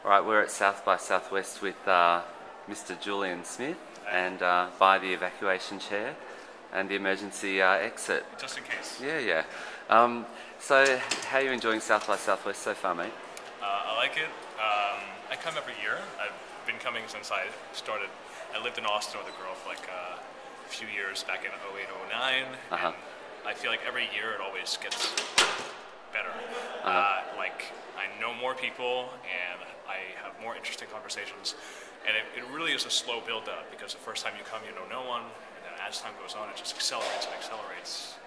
Right, we're at South by Southwest with Mr. Julien Smith and by the evacuation chair and the emergency exit. Just in case. Yeah. So, how are you enjoying South by Southwest so far, mate? I like it. I come every year. I've been coming since I started. I lived in Austin with a girl for like a few years back in 08, 09. And I feel like every year it always gets better. Like, I know more people and I have more interesting conversations. And it really is a slow build-up because the first time you come, you know no one. And then as time goes on, it just accelerates and accelerates.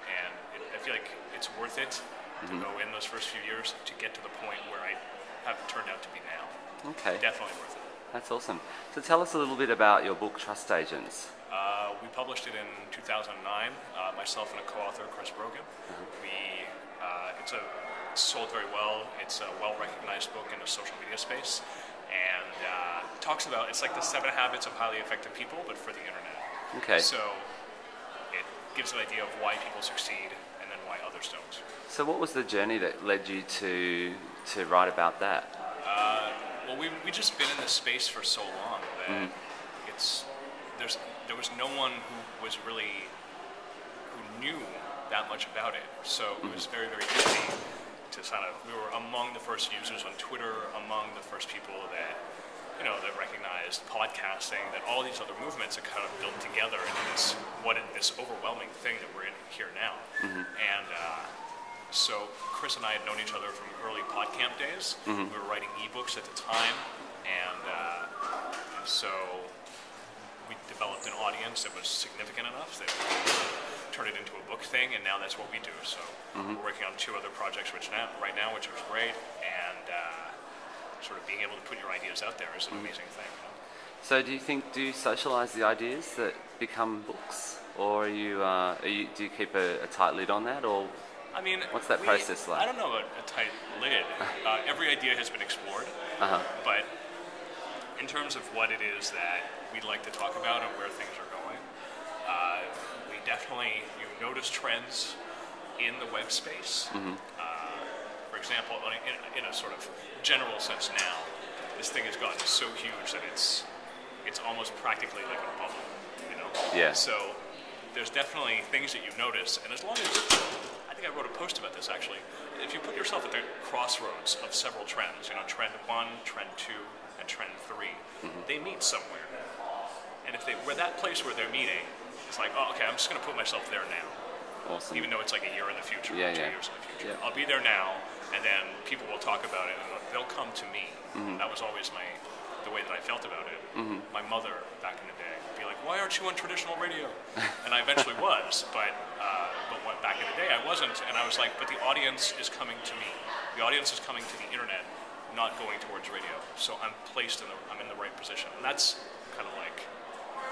And I feel like it's worth it to go in those first few years to get to the point where I have turned out to be now. Okay. Definitely worth it. That's awesome. So tell us a little bit about your book, Trust Agents. We published it in 2009, myself and a co-author, Chris Brogan. It's sold very well. It's a well-recognized book in the social media space. And talks about, it's like the 7 habits of highly effective people, but for the internet. Okay. So it gives an idea of why people succeed and then why others don't. So what was the journey that led you to write about that? Well, we've just been in this space for so long that there was no one who knew that much about it. So it was very, very easy to we were among the first users on Twitter, among the first people that recognized podcasting, that all these other movements are kind of built together into this overwhelming thing that we're in here now. And so Chris and I had known each other from early PodCamp days. We were writing ebooks at the time, and so we developed an audience that was significant enough that we turn it into a book thing, and now that's what we do. So we're working on 2 other projects right now, which is great, and sort of being able to put your ideas out there is an amazing thing. So do you socialize the ideas that become books, or do you keep a tight lid on that, or what's that process like? I don't know about a tight lid. Every idea has been explored, but in terms of what it is that we'd like to talk about and where things are going, you notice trends in the web space. For example, in a sort of general sense now, this thing has gotten so huge that it's almost practically like a bubble, Yeah. So there's definitely things that you notice, and as long as, I think I wrote a post about this actually, if you put yourself at the crossroads of several trends, trend 1, trend 2, and trend 3, they meet somewhere. And if we're that place where they're meeting, it's like, oh, okay, I'm just going to put myself there now. Awesome. Even though it's like a year in the future, 2 years in the future. Yeah. I'll be there now, and then people will talk about it, and they'll come to me. That was always the way that I felt about it. My mother, back in the day, would be like, why aren't you on traditional radio? And I eventually was, but back in the day I wasn't, and I was like, but the audience is coming to me. The audience is coming to the internet, not going towards radio. So I'm in the right position. And that's kind of like,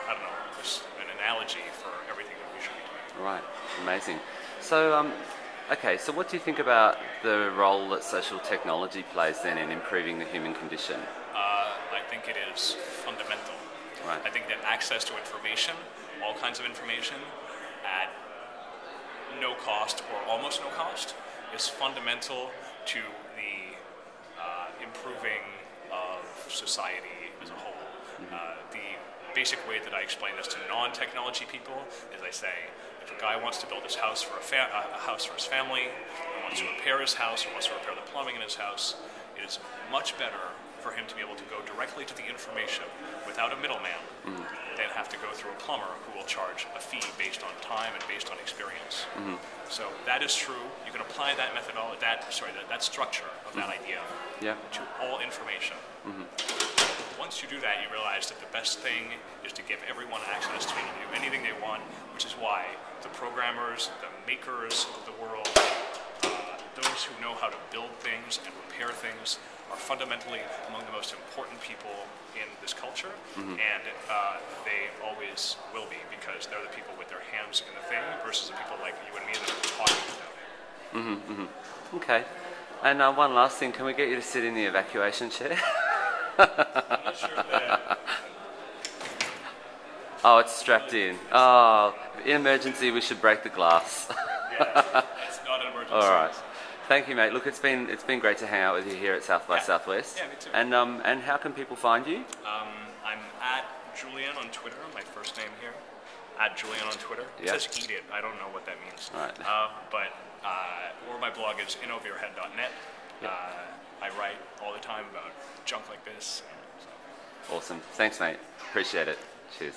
I don't know, just an analogy for everything that we should be doing. Right, amazing. So, so what do you think about the role that social technology plays then in improving the human condition? I think it is fundamental. Right. I think that access to information, all kinds of information, at no cost or almost no cost, is fundamental to the improving of society as a whole. The basic way that I explain this to non-technology people is I say, if a guy wants to build his house for a house for his family, or wants to repair his house, or wants to repair the plumbing in his house, it is much better for him to be able to go directly to the information without a middleman than have to go through a plumber who will charge a fee based on time and based on experience. So that is true. You can apply that methodology, that structure of that idea to all information. Once you do that, you realize that the best thing is to give everyone access to be able to do anything they want, which is why the programmers, the makers of the world, those who know how to build things and repair things are fundamentally among the most important people in this culture, and they always will be, because they're the people with their hands in the thing versus the people like you and me that are talking about it. Okay. And one last thing, can we get you to sit in the evacuation chair? I'm not sure that... Oh, it's strapped in. Oh, in emergency we should break the glass. Yeah, it's not an emergency. All right. Thank you, mate. Look, it's been great to hang out with you here at South by Southwest. Yeah, me too. And how can people find you? I'm at Julien on Twitter. My first name here. At Julien on Twitter. It says eat it. I don't know what that means. Right. Or my blog is innoveyourhead.net. Yep. I write all the time about junk like this. Awesome. Thanks, mate. Appreciate it. Cheers.